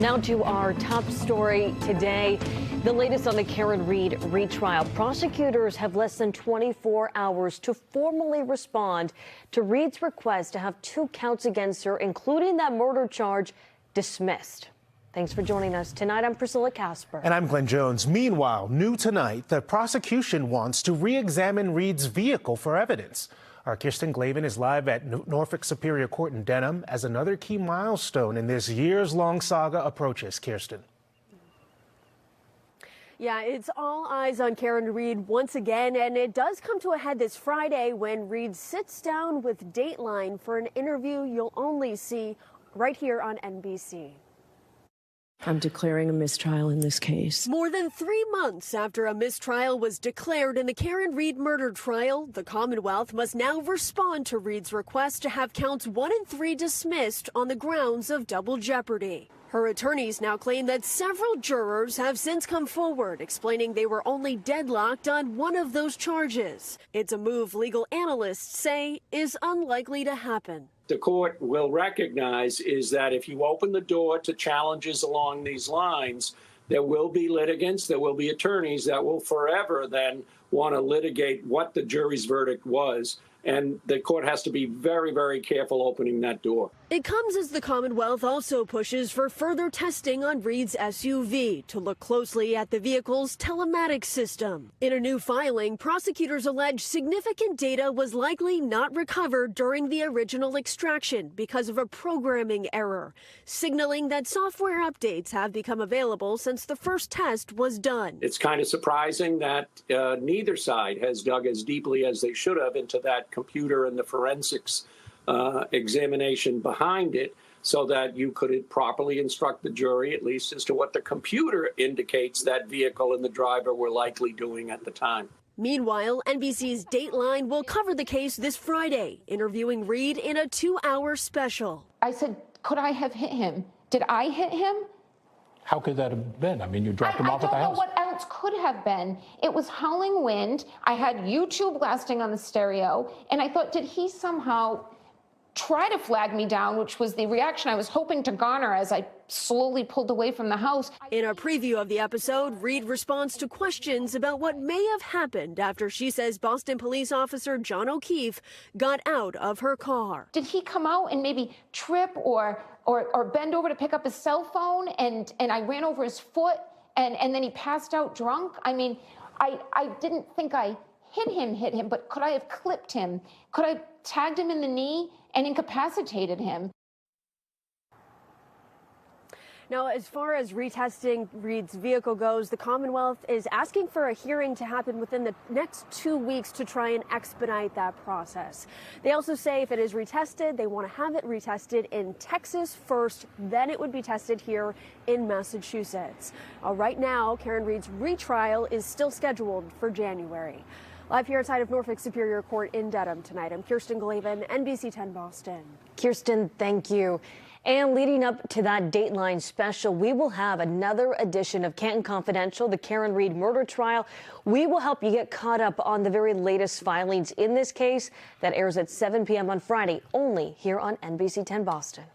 Now to our top story today, the latest on the Karen Read retrial. Prosecutors have less than 24 hours to formally respond to Read's request to have 2 counts against her, including that murder charge, dismissed. Thanks for joining us tonight. I'm Priscilla Casper. And I'm Glenn Jones. Meanwhile, new tonight, the prosecution wants to re-examine Read's vehicle for evidence. Our Kirsten Glavin is live at Norfolk Superior Court in Denham as another key milestone in this years-long saga approaches. Kirsten. Yeah, it's all eyes on Karen Read once again, and it does come to a head this Friday when Read sits down with Dateline for an interview you'll only see right here on NBC. I'm declaring a mistrial in this case. More than 3 months after a mistrial was declared in the Karen Read murder trial, the Commonwealth must now respond to Read's request to have counts 1 and 3 dismissed on the grounds of double jeopardy. Her attorneys now claim that several jurors have since come forward, explaining they were only deadlocked on one of those charges. It's a move legal analysts say is unlikely to happen. The court will recognize is that if you open the door to challenges along these lines, there will be litigants, there will be attorneys that will forever then want to litigate what the jury's verdict was. And the court has to be very, very careful opening that door. It comes as the Commonwealth also pushes for further testing on Read's SUV to look closely at the vehicle's telematics system. In a new filing, prosecutors allege significant data was likely not recovered during the original extraction because of a programming error, signaling that software updates have become available since the first test was done. It's kind of surprising that neither side has dug as deeply as they should have into that computer and the forensics examination behind it so that you could properly instruct the jury, at least as to what the computer indicates that vehicle and the driver were likely doing at the time. Meanwhile, NBC's Dateline will cover the case this Friday, interviewing Read in a 2-hour special. I said, could I have hit him? Did I hit him? How could that have been? I mean, you dropped him off at the house. I don't know what else could have been. It was howling wind. I had YouTube blasting on the stereo, and I thought, did he somehow try to flag me down, which was the reaction I was hoping to garner as I slowly pulled away from the house. In a preview of the episode, Read responds to questions about what may have happened after she says Boston police officer John O'Keefe got out of her car. Did he come out and maybe trip or bend over to pick up his cell phone and I ran over his foot and then he passed out drunk? I mean, I didn't think I hit him, but could I have clipped him? Could I have tagged him in the knee and incapacitated him? Now, as far as retesting Read's vehicle goes, the Commonwealth is asking for a hearing to happen within the next 2 weeks to try and expedite that process. They also say if it is retested, they want to have it retested in Texas first, then it would be tested here in Massachusetts. Right now, Karen Read's retrial is still scheduled for January. Live here outside of Norfolk Superior Court in Dedham tonight, I'm Kirsten Glavin, NBC 10 Boston. Kirsten, thank you. And leading up to that Dateline special, we will have another edition of Canton Confidential, the Karen Read murder trial. We will help you get caught up on the very latest filings in this case that airs at 7 p.m. on Friday, only here on NBC 10 Boston.